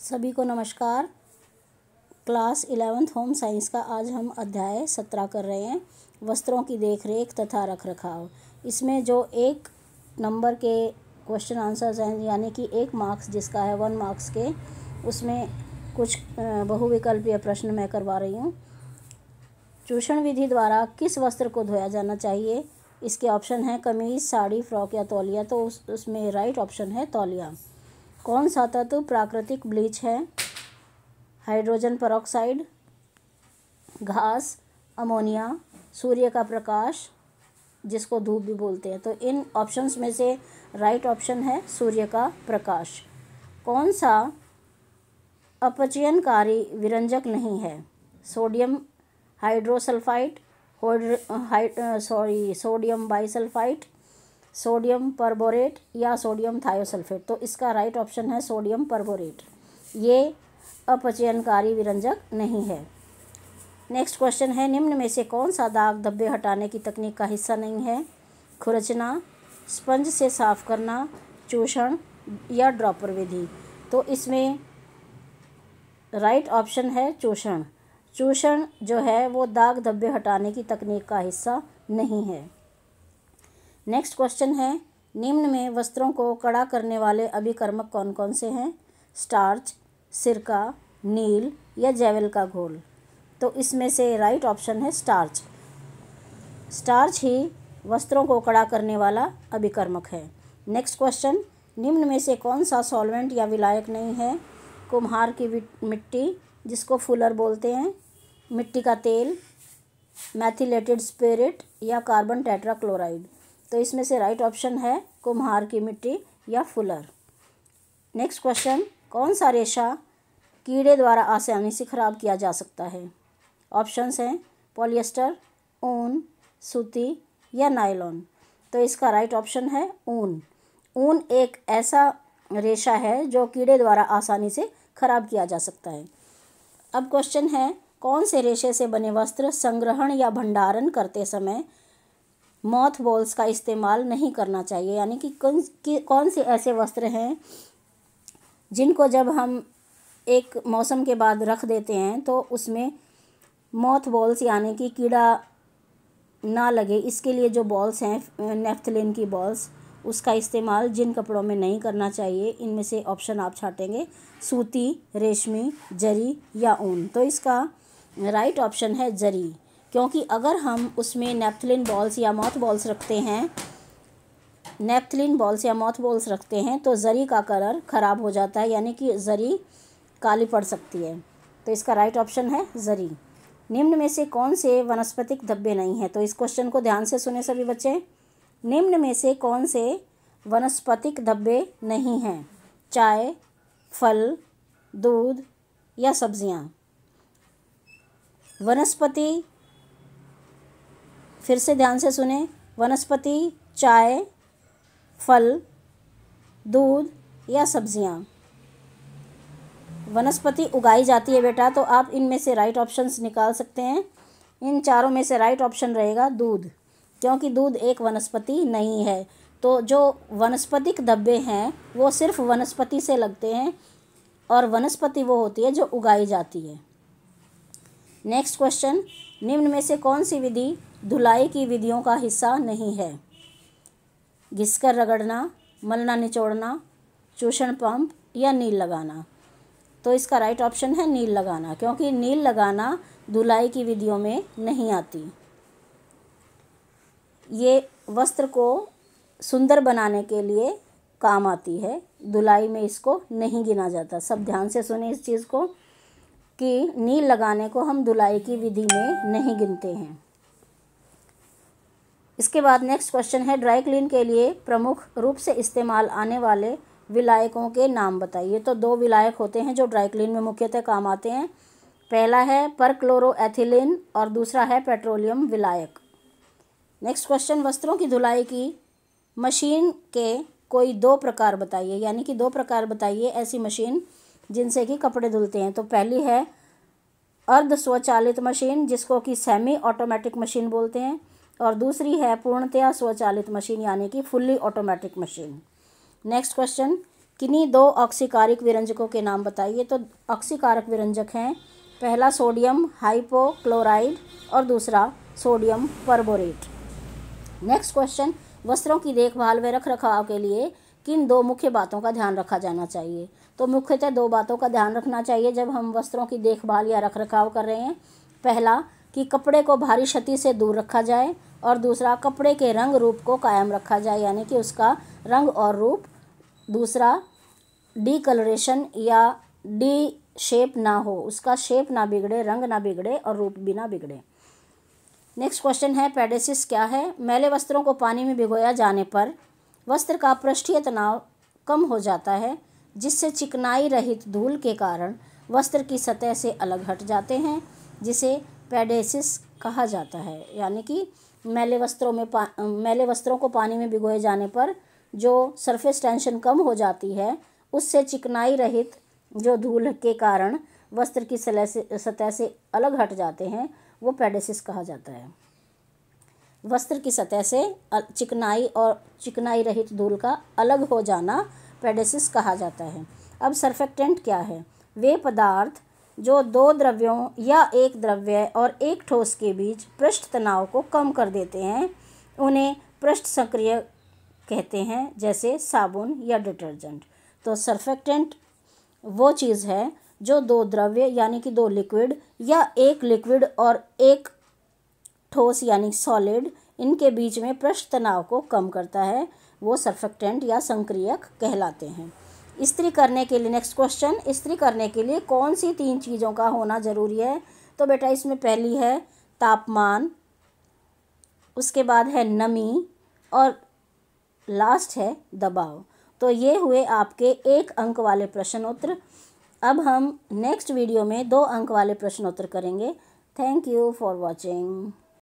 सभी को नमस्कार। क्लास 11th होम साइंस का आज हम अध्याय 17 कर रहे हैं, वस्त्रों की देखरेख तथा रखरखाव। इसमें जो 1 नंबर के क्वेश्चन आंसर्स हैं, यानी कि 1 मार्क्स जिसका है 1 मार्क्स के, उसमें कुछ बहुविकल्पीय प्रश्न मैं करवा रही हूँ। चूषण विधि द्वारा किस वस्त्र को धोया जाना चाहिए? इसके ऑप्शन हैं कमीज, साड़ी, फ्रॉक या तौलिया। तो उसमें राइट ऑप्शन है तौलिया। कौन सा तत्व प्राकृतिक ब्लीच है? हाइड्रोजन परऑक्साइड, घास, अमोनिया, सूर्य का प्रकाश जिसको धूप भी बोलते हैं। तो इन ऑप्शंस में से राइट ऑप्शन है सूर्य का प्रकाश। कौन सा अपचयनकारी विरंजक नहीं है? Sodium hydrosulphide, sodium bisulphide, sodium perborate या सोडियम थायोसल्फेट। तो इसका राइट ऑप्शन है सोडियम परबोरेट। ये अपचयनकारी विरंजक नहीं है। नेक्स्ट क्वेश्चन है, निम्न में से कौन सा दाग धब्बे हटाने की तकनीक का हिस्सा नहीं है? खुरचना, स्पंज से साफ करना, चूषण या ड्रॉपर विधि। तो इसमें राइट ऑप्शन है चूषण। चूषण जो है वो दाग धब्बे हटाने की तकनीक का हिस्सा नहीं है। नेक्स्ट क्वेश्चन है, निम्न में वस्त्रों को कड़ा करने वाले अभिकर्मक कौन कौन से हैं? स्टार्च, सिरका, नील या जैवल का घोल। तो इसमें से राइट ऑप्शन है स्टार्च। स्टार्च ही वस्त्रों को कड़ा करने वाला अभिकर्मक है। नेक्स्ट क्वेश्चन, निम्न में से कौन सा सॉल्वेंट या विलायक नहीं है? कुम्हार की मिट्टी जिसको फुलर बोलते हैं, मिट्टी का तेल, मैथिलेटेड स्पिरिट या कार्बन टेट्राक्लोराइड। तो इसमें से राइट ऑप्शन है कुम्हार की मिट्टी या फुलर। नेक्स्ट क्वेश्चन, कौन सा रेशा कीड़े द्वारा आसानी से खराब किया जा सकता है? ऑप्शंस हैं पॉलिएस्टर, ऊन, सूती या नायलॉन। तो इसका राइट ऑप्शन है ऊन। ऊन एक ऐसा रेशा है जो कीड़े द्वारा आसानी से खराब किया जा सकता है। अब क्वेश्चन है, कौन से रेशे से बने वस्त्र संग्रहण या भंडारण करते समय मॉथ बॉल्स का इस्तेमाल नहीं करना चाहिए? यानी कि कौन से ऐसे वस्त्र हैं जिनको जब हम एक मौसम के बाद रख देते हैं तो उसमें मॉथ बॉल्स यानी कि कीड़ा ना लगे, इसके लिए जो बॉल्स हैं नेफ्थलीन की बॉल्स, उसका इस्तेमाल जिन कपड़ों में नहीं करना चाहिए, इनमें से ऑप्शन आप छाटेंगे सूती, रेशमी, जरी या ऊन। तो इसका राइट ऑप्शन है जरी, क्योंकि अगर हम उसमें नेफ्थलीन बॉल्स या मॉथ बॉल्स रखते हैं, तो जरी का कलर ख़राब हो जाता है, यानी कि जरी काली पड़ सकती है। तो इसका राइट ऑप्शन है जरी। निम्न में से कौन से वनस्पतिक धब्बे नहीं हैं? तो इस क्वेश्चन को ध्यान से सुने सभी बच्चे। निम्न में से कौन से वनस्पतिक धब्बे नहीं हैं? चाय, फल, दूध या सब्जियां। वनस्पति, फिर से ध्यान से सुने, वनस्पति, चाय, फल, दूध या सब्जियां। वनस्पति उगाई जाती है बेटा, तो आप इनमें से राइट ऑप्शंस निकाल सकते हैं। इन चारों में से राइट ऑप्शन रहेगा दूध, क्योंकि दूध एक वनस्पति नहीं है। तो जो वनस्पतिक धब्बे हैं वो सिर्फ वनस्पति से लगते हैं, और वनस्पति वो होती है जो उगाई जाती है। नेक्स्ट क्वेश्चन, निम्न में से कौन सी विधि धुलाई की विधियों का हिस्सा नहीं है? घिसकर रगड़ना, मलना निचोड़ना, चूषण पंप या नील लगाना। तो इसका राइट ऑप्शन है नील लगाना, क्योंकि नील लगाना धुलाई की विधियों में नहीं आती। ये वस्त्र को सुंदर बनाने के लिए काम आती है, धुलाई में इसको नहीं गिना जाता। सब ध्यान से सुने इस चीज़ को कि नील लगाने को हम धुलाई की विधि में नहीं गिनते हैं। इसके बाद नेक्स्ट क्वेश्चन है, ड्राई क्लीन के लिए प्रमुख रूप से इस्तेमाल आने वाले विलायकों के नाम बताइए। तो 2 विलायक होते हैं जो ड्राई क्लीन में मुख्यतः काम आते हैं। पहला है परक्लोरोएथिलीन और दूसरा है पेट्रोलियम विलायक। नेक्स्ट क्वेश्चन, वस्त्रों की धुलाई की मशीन के कोई 2 प्रकार बताइए, यानी कि 2 प्रकार बताइए ऐसी मशीन जिनसे कि कपड़े धुलते हैं। तो पहली है अर्ध स्वचालित मशीन जिसको कि सेमी ऑटोमेटिक मशीन बोलते हैं, और दूसरी है पूर्णतया स्वचालित मशीन यानी कि fully automatic machine. Next question, किन्हीं दो ऑक्सीकारक विरंजकों के नाम बताइए। तो ऑक्सीकारक विरंजक हैं, पहला सोडियम हाइपोक्लोराइड और दूसरा सोडियम परबोरेट। नेक्स्ट क्वेश्चन, वस्त्रों की देखभाल व रखरखाव के लिए किन दो मुख्य बातों का ध्यान रखा जाना चाहिए। तो मुख्यतः दो बातों का ध्यान रखना चाहिए जब हम वस्त्रों की देखभाल या रखरखाव कर रहे हैं। पहला कि कपड़े को भारी क्षति से दूर रखा जाए और दूसरा कपड़े के रंग रूप को कायम रखा जाए, यानी कि उसका रंग और रूप। दूसरा डीकलरेशन या डी शेप ना हो, उसका शेप ना बिगड़े, रंग ना बिगड़े और रूप भी ना बिगड़े। नेक्स्ट क्वेश्चन है पेडेसिस क्या है। मैले वस्त्रों को पानी में भिगोया जाने पर वस्त्र का पृष्ठीय तनाव कम हो जाता है, जिससे चिकनाई रहित धूल के कारण वस्त्र की सतह से अलग हट जाते हैं, जिसे पेडेसिस कहा जाता है। यानी कि मैले वस्त्रों को पानी में भिगोए जाने पर जो सरफेस टेंशन कम हो जाती है, उससे चिकनाई रहित जो धूल के कारण वस्त्र की सतह से अलग हट जाते हैं, वो पेडेसिस कहा जाता है। वस्त्र की सतह से चिकनाई रहित धूल का अलग हो जाना पेडेसिस कहा जाता है। अब सर्फेक्टेंट क्या है। वे पदार्थ जो दो द्रव्यों या एक द्रव्य और एक ठोस के बीच पृष्ठ तनाव को कम कर देते हैं, उन्हें पृष्ठ सक्रिय कहते हैं, जैसे साबुन या डिटर्जेंट। तो सर्फेक्टेंट वो चीज़ है जो दो द्रव्य यानी कि दो लिक्विड या एक लिक्विड और एक ठोस यानी सॉलिड, इनके बीच में पृष्ठ तनाव को कम करता है, वो सर्फेक्टेंट या संक्रियक कहलाते हैं। इस्त्री करने के लिए, नेक्स्ट क्वेश्चन, इस्त्री करने के लिए कौन सी तीन चीज़ों का होना ज़रूरी है। तो बेटा इसमें पहली है तापमान, उसके बाद है नमी और लास्ट है दबाव। तो ये हुए आपके 1 अंक वाले प्रश्न उत्तर। अब हम नेक्स्ट वीडियो में 2 अंक वाले प्रश्न उत्तर करेंगे। Thank you for watching.